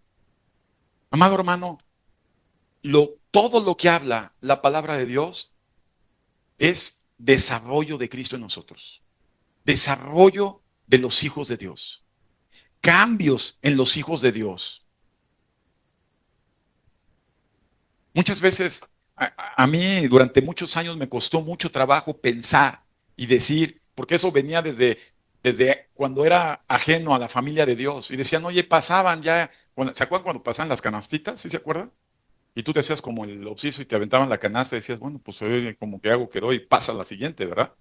[SPEAKER 1] Amado hermano, todo lo que habla la palabra de Dios es desarrollo de Cristo en nosotros, desarrollo de los hijos de Dios, cambios en los hijos de Dios. Muchas veces a mí durante muchos años me costó mucho trabajo pensar y decir, porque eso venía desde cuando era ajeno a la familia de Dios. Y decían, oye, pasaban ya, ¿se acuerdan cuando pasaban las canastitas? ¿Sí se acuerdan? Y tú te hacías como el obsiso y te aventaban la canasta y decías, bueno, pues como que hago que doy y pasa la siguiente, ¿verdad?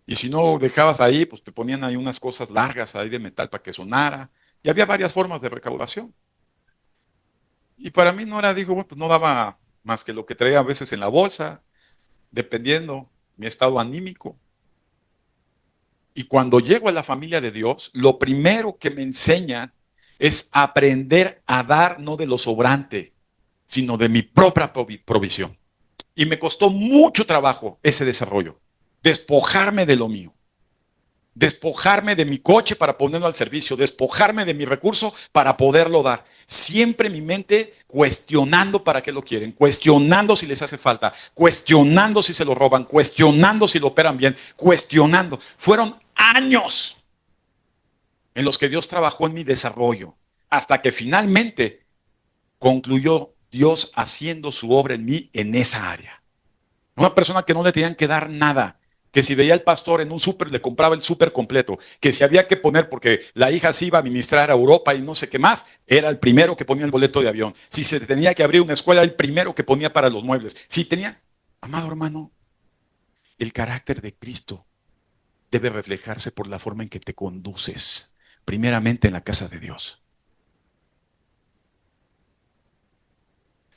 [SPEAKER 1] Y si no dejabas ahí, pues te ponían ahí unas cosas largas ahí de metal para que sonara. Y había varias formas de recaudación. Y para mí no era, digo, bueno, pues no daba más que lo que traía a veces en la bolsa, dependiendo mi estado anímico. Y cuando llego a la familia de Dios, lo primero que me enseñan es aprender a dar no de lo sobrante, sino de mi propia provisión. Y me costó mucho trabajo ese desarrollo, despojarme de lo mío, despojarme de mi coche para ponerlo al servicio, despojarme de mi recurso para poderlo dar. Siempre mi mente cuestionando para qué lo quieren, cuestionando si les hace falta, cuestionando si se lo roban, cuestionando si lo operan bien, cuestionando. Fueron años en los que Dios trabajó en mi desarrollo, hasta que finalmente concluyó Dios haciendo su obra en mí en esa área. Una persona que no le tenían que dar nada, que si veía al pastor en un súper le compraba el súper completo, que si había que poner porque la hija se iba a ministrar a Europa y no sé qué más, era el primero que ponía el boleto de avión. Si se tenía que abrir una escuela, era el primero que ponía para los muebles. Si tenía, amado hermano, el carácter de Cristo debe reflejarse por la forma en que te conduces, primeramente en la casa de Dios.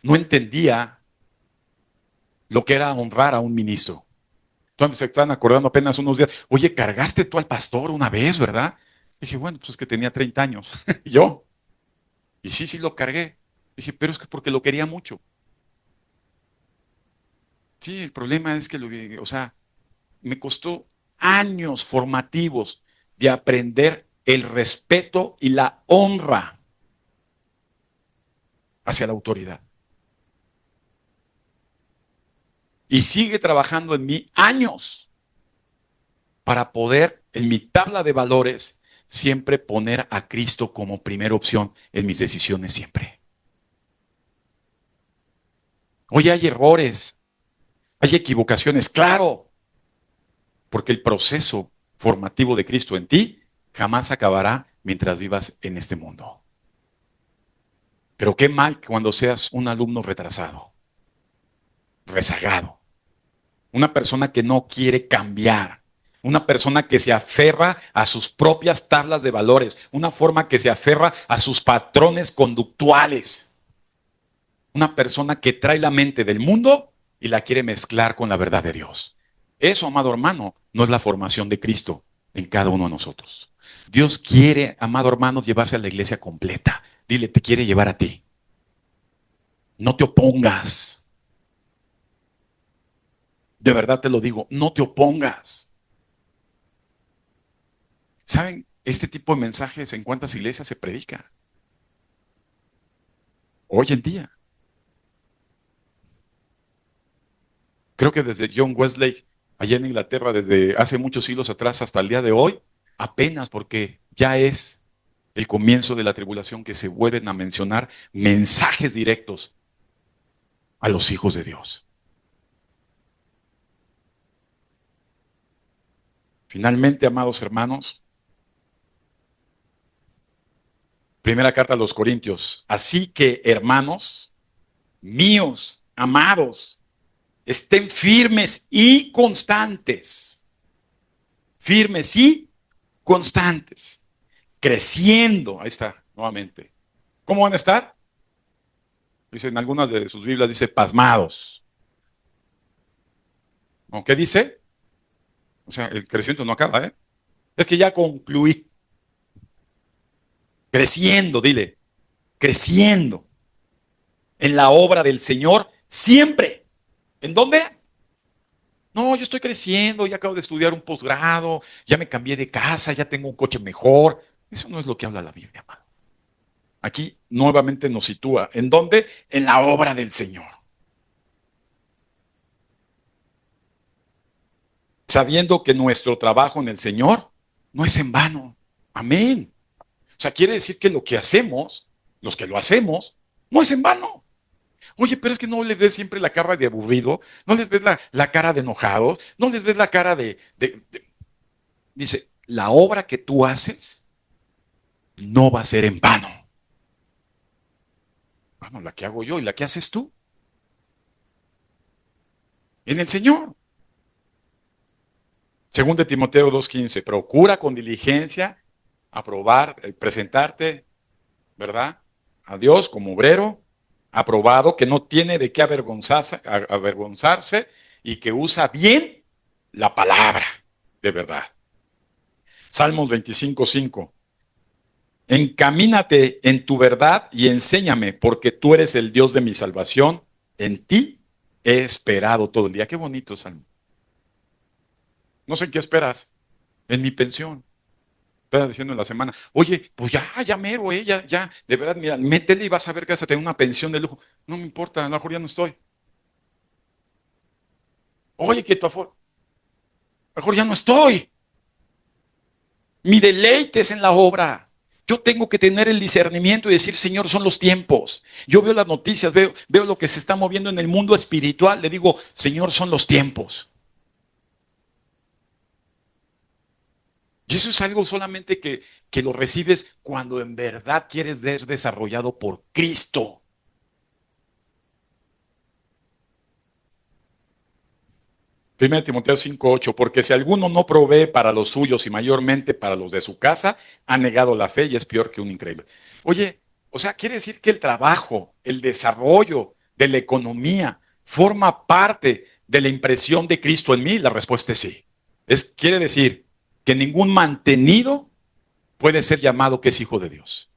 [SPEAKER 1] No entendía lo que era honrar a un ministro. Entonces se están acordando apenas unos días, oye, cargaste tú al pastor una vez, ¿verdad? Dije, bueno, pues es que tenía 30 años. Y yo, y sí, sí lo cargué. Dije, pero es que porque lo quería mucho. Sí, el problema es que, o sea, me costó años formativos de aprender el respeto y la honra hacia la autoridad. Y sigue trabajando en mí años para poder, en mi tabla de valores, siempre poner a Cristo como primera opción en mis decisiones siempre. Hoy hay errores, hay equivocaciones, claro, porque el proceso formativo de Cristo en ti jamás acabará mientras vivas en este mundo. Pero qué mal cuando seas un alumno retrasado, rezagado, una persona que no quiere cambiar, Una persona que se aferra a sus propias tablas de valores, una forma que se aferra a sus patrones conductuales. Una persona que trae la mente del mundo y la quiere mezclar con la verdad de Dios. Eso, amado hermano, no es la formación de Cristo en cada uno de nosotros. Dios quiere, amado hermano, llevarse a la iglesia completa. Dile, te quiere llevar a ti. No te opongas. De verdad te lo digo, no te opongas. ¿Saben? Este tipo de mensajes en cuántas iglesias se predica hoy en día. Creo que desde John Wesley, allá en Inglaterra, desde hace muchos siglos atrás hasta el día de hoy, apenas porque ya es el comienzo de la tribulación que se vuelven a mencionar mensajes directos a los hijos de Dios. Finalmente, amados hermanos, primera carta a los Corintios. Así que, hermanos míos, amados, estén firmes y constantes. Firmes y constantes. Creciendo. Ahí está, nuevamente. ¿Cómo van a estar? Dice en algunas de sus Biblias, dice pasmados. ¿No? ¿Qué dice? O sea, el crecimiento no acaba, ¿eh? Es que ya concluí. Creciendo, dile. Creciendo en la obra del Señor siempre. ¿En dónde? No, yo estoy creciendo, ya acabo de estudiar un posgrado, ya me cambié de casa, ya tengo un coche mejor. Eso no es lo que habla la Biblia, hermano. Aquí nuevamente nos sitúa. ¿En dónde? En la obra del Señor. Sabiendo que nuestro trabajo en el Señor no es en vano. Amén. O sea, quiere decir que lo que hacemos, los que lo hacemos, no es en vano. Oye, pero es que no les ves siempre la cara de aburrido, no les ves la cara de enojados, no les ves la cara Dice, la obra que tú haces no va a ser en vano. Bueno, la que hago yo y la que haces tú, en el Señor. Según de Timoteo 2:15, procura con diligencia aprobar, presentarte, ¿verdad? A Dios como obrero, aprobado, que no tiene de qué avergonzarse y que usa bien la palabra de verdad. Salmos 25:5. Encamínate en tu verdad y enséñame, porque tú eres el Dios de mi salvación. En ti he esperado todo el día. Qué bonito, Salmo. No sé qué esperas. En mi pensión. Estaba diciendo en la semana, oye, pues ya mero, ya, de verdad, mira, métele y vas a ver que vas a tener una pensión de lujo. No me importa, a lo mejor ya no estoy. Oye, que a lo mejor ya no estoy. Mi deleite es en la obra. Yo tengo que tener el discernimiento y decir, Señor, son los tiempos. Yo veo las noticias, veo lo que se está moviendo en el mundo espiritual. Le digo, Señor, son los tiempos. Y eso es algo solamente que lo recibes cuando en verdad quieres ser desarrollado por Cristo. 1 Timoteo 5:8, porque si alguno no provee para los suyos y mayormente para los de su casa, ha negado la fe y es peor que un increíble. Oye, o sea, quiere decir que el trabajo, el desarrollo de la economía forma parte de la impresión de Cristo en mí. La respuesta es sí. Quiere decir que ningún mantenido puede ser llamado que es hijo de Dios.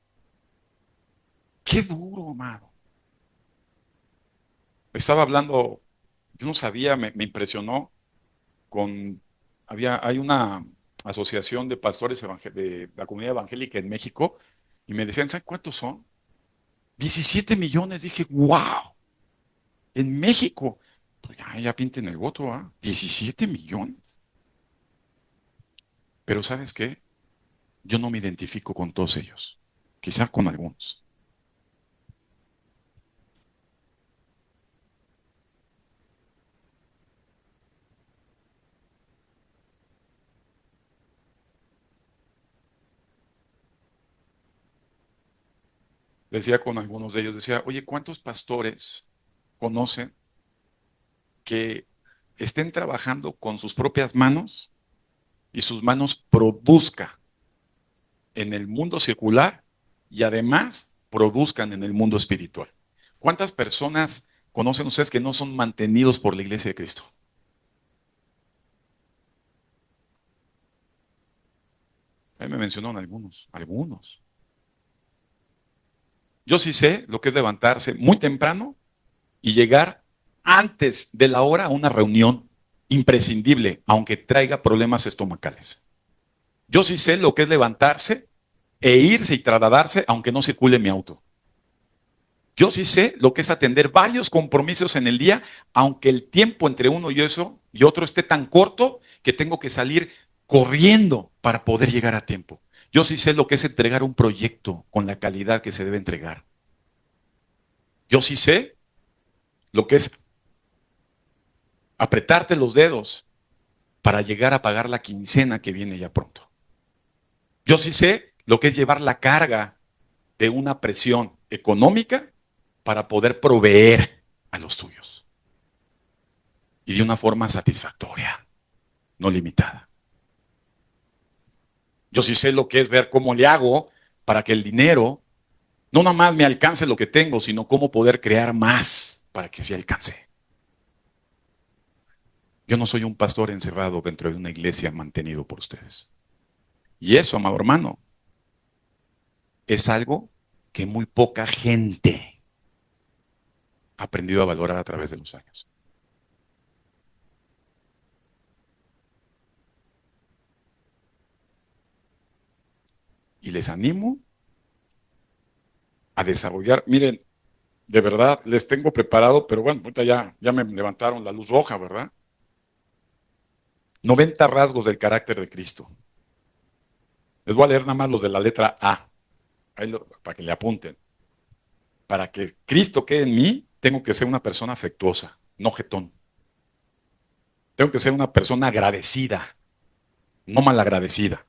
[SPEAKER 1] Qué duro, amado. Estaba hablando, yo no sabía, me impresionó con, hay una asociación de pastores de la comunidad evangélica en México y me decían, ¿saben cuántos son? 17 millones. Dije, wow, en México. Pues ya pinten el voto, ¿ah? 17 millones. Pero ¿sabes qué? Yo no me identifico con todos ellos, quizás con algunos. Decía con algunos de ellos, decía, oye, ¿cuántos pastores conocen que estén trabajando con sus propias manos y sus manos produzca en el mundo circular y además produzcan en el mundo espiritual. ¿Cuántas personas conocen ustedes que no son mantenidos por la iglesia de Cristo? Ahí me mencionaron algunos. Yo sí sé lo que es levantarse muy temprano y llegar antes de la hora a una reunión imprescindible, aunque traiga problemas estomacales. Yo sí sé lo que es levantarse e irse y trasladarse aunque no circule mi auto. Yo sí sé lo que es atender varios compromisos en el día, aunque el tiempo entre uno y eso y otro esté tan corto que tengo que salir corriendo para poder llegar a tiempo. Yo sí sé lo que es entregar un proyecto con la calidad que se debe entregar. Yo sí sé lo que es apretarte los dedos para llegar a pagar la quincena que viene ya pronto. Yo sí sé lo que es llevar la carga de una presión económica para poder proveer a los tuyos. Y de una forma satisfactoria, no limitada. Yo sí sé lo que es ver cómo le hago para que el dinero no nada más me alcance lo que tengo, sino cómo poder crear más para que se alcance. Yo no soy un pastor encerrado dentro de una iglesia mantenido por ustedes. Y eso, amado hermano, es algo que muy poca gente ha aprendido a valorar a través de los años. Y les animo a desarrollar, miren, de verdad, les tengo preparado, pero bueno, ahorita ya me levantaron la luz roja, ¿verdad? 90 rasgos del carácter de Cristo. Les voy a leer nada más los de la letra A, para que le apunten. Para que Cristo quede en mí, tengo que ser una persona afectuosa, no jetón. Tengo que ser una persona agradecida, no malagradecida.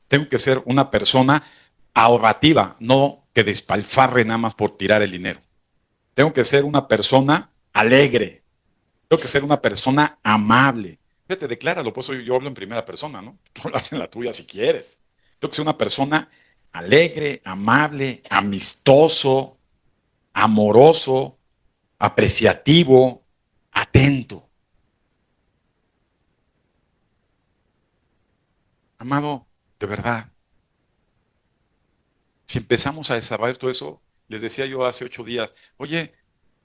[SPEAKER 1] Tengo que ser una persona ahorrativa, no que despilfarre nada más por tirar el dinero. Tengo que ser una persona alegre. Tengo que ser una persona amable. Fíjate, decláralo, pues yo hablo en primera persona, ¿no? Tú lo haces en la tuya si quieres. Tengo que ser una persona alegre, amable, amistoso, amoroso, apreciativo, atento. Amado, de verdad, si empezamos a desarrollar todo eso, les decía yo hace 8 días, oye,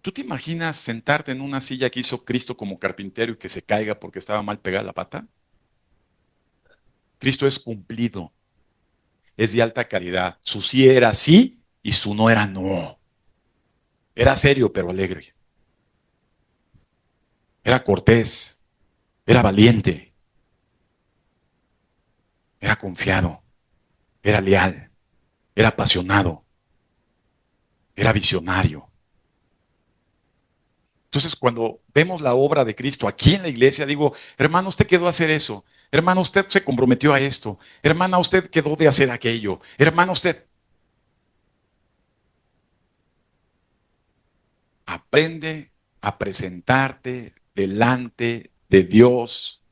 [SPEAKER 1] ¿tú te imaginas sentarte en una silla que hizo Cristo como carpintero y que se caiga porque estaba mal pegada la pata? Cristo es cumplido, es de alta calidad. Su sí era sí y su no era no. Era serio pero alegre. Era cortés, era valiente, era confiado, era leal, era apasionado, era visionario. Entonces, cuando vemos la obra de Cristo aquí en la iglesia, digo, hermano, usted quedó a hacer eso. Hermano, usted se comprometió a esto. Hermana, usted quedó de hacer aquello. Hermano, usted aprende a presentarte delante de Dios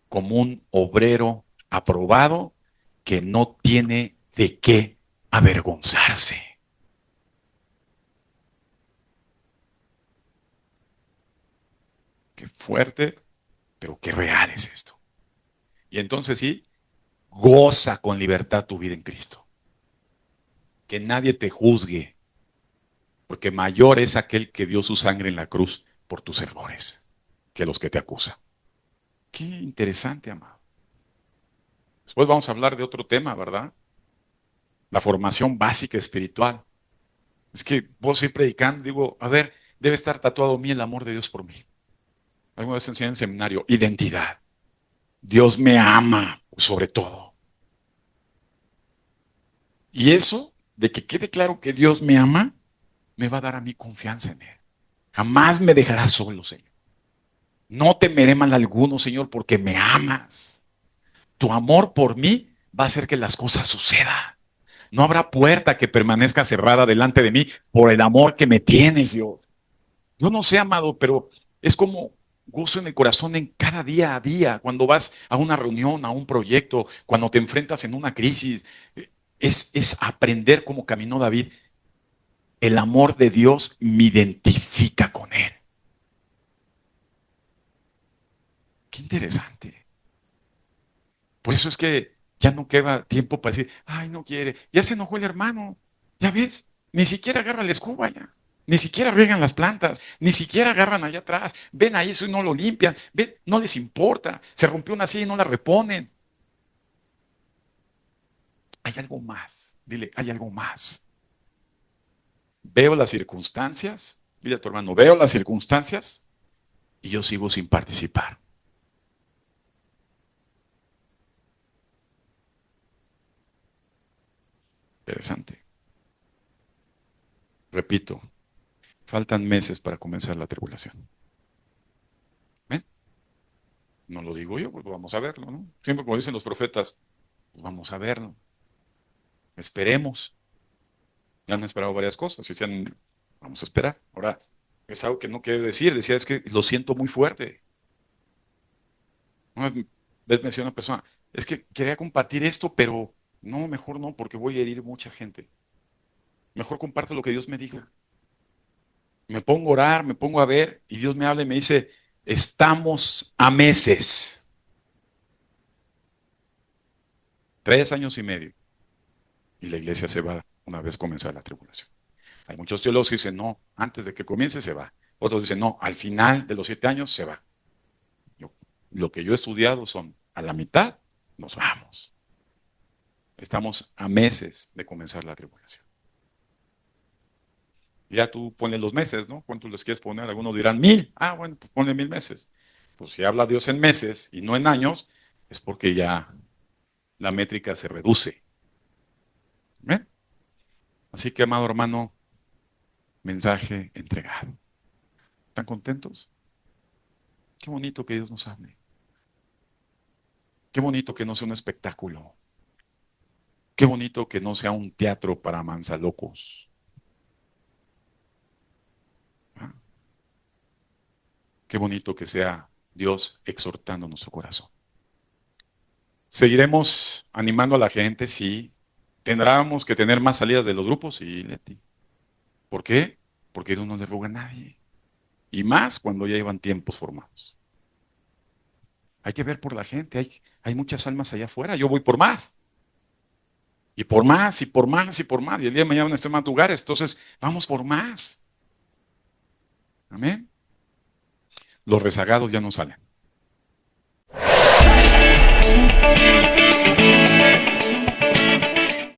[SPEAKER 1] como un obrero aprobado que no tiene de qué avergonzarse. Qué fuerte, pero qué real es esto. Y entonces sí, goza con libertad tu vida en Cristo. Que nadie te juzgue, porque mayor es aquel que dio su sangre en la cruz por tus errores que los que te acusan. Qué interesante, amado. Después vamos a hablar de otro tema, ¿verdad? La formación básica espiritual. Es que vos ir predicando, digo, a ver, debe estar tatuado en mí el amor de Dios por mí. Alguna vez enseñé en seminario, identidad. Dios me ama sobre todo. Y eso, de que quede claro que Dios me ama, me va a dar a mí confianza en Él. Jamás me dejarás solo, Señor. No temeré mal alguno, Señor, porque me amas. Tu amor por mí va a hacer que las cosas sucedan. No habrá puerta que permanezca cerrada delante de mí por el amor que me tienes, Dios. Yo no sé, amado, pero es como gozo en el corazón en cada día a día, cuando vas a una reunión, a un proyecto, cuando te enfrentas en una crisis. Es aprender como caminó David. El amor de Dios me identifica con Él. Qué interesante. Por eso es que ya no queda tiempo para decir, ay, no quiere. Ya se enojó el hermano. Ya ves, ni siquiera agarra la escoba ya. Ni siquiera riegan las plantas, ni siquiera agarran allá atrás. Ven ahí eso y no lo limpian. Ven, no les importa. Se rompió una silla y no la reponen. Hay algo más. Dile, hay algo más. Veo las circunstancias. Dile a tu hermano, veo las circunstancias y yo sigo sin participar. Interesante. Repito, faltan meses para comenzar la tribulación. ¿Ven? No lo digo yo, pues vamos a verlo, ¿no? Siempre como dicen los profetas, pues vamos a verlo. Esperemos. Ya han esperado varias cosas y decían, vamos a esperar. Ahora, es algo que no quiero decir. Decía, es que lo siento muy fuerte. Una vez me decía una persona, es que quería compartir esto, pero no, mejor no, porque voy a herir mucha gente. Mejor comparto lo que Dios me diga. Me pongo a orar, me pongo a ver y Dios me habla y me dice, estamos a meses, 3 años y medio, y la iglesia se va una vez comenzar la tribulación. Hay muchos teólogos que dicen, no, antes de que comience se va. Otros dicen, no, al final de los 7 años se va. Lo, lo que yo he estudiado son, a la mitad nos vamos. Estamos a meses de comenzar la tribulación. Ya tú pones los meses, ¿no? ¿Cuántos les quieres poner? Algunos dirán 1000. Ah, bueno, pues ponle 1000 meses. Pues si habla Dios en meses y no en años, es porque ya la métrica se reduce. ¿Ven? Así que, amado hermano, mensaje entregado. ¿Están contentos? Qué bonito que Dios nos hable. Qué bonito que no sea un espectáculo. Qué bonito que no sea un teatro para mansalocos. ¿Ah? Qué bonito que sea Dios exhortando nuestro corazón. Seguiremos animando a la gente, sí. Tendremos que tener más salidas de los grupos, sí, Leti. ¿Por qué? Porque Dios no le roga a nadie. Y más cuando ya llevan tiempos formados. Hay que ver por la gente, hay muchas almas allá afuera. Yo voy por más. Y por más, y por más, y por más. Y el día de mañana van a estar en más lugares. Entonces, vamos por más. Amén. Los rezagados ya no salen.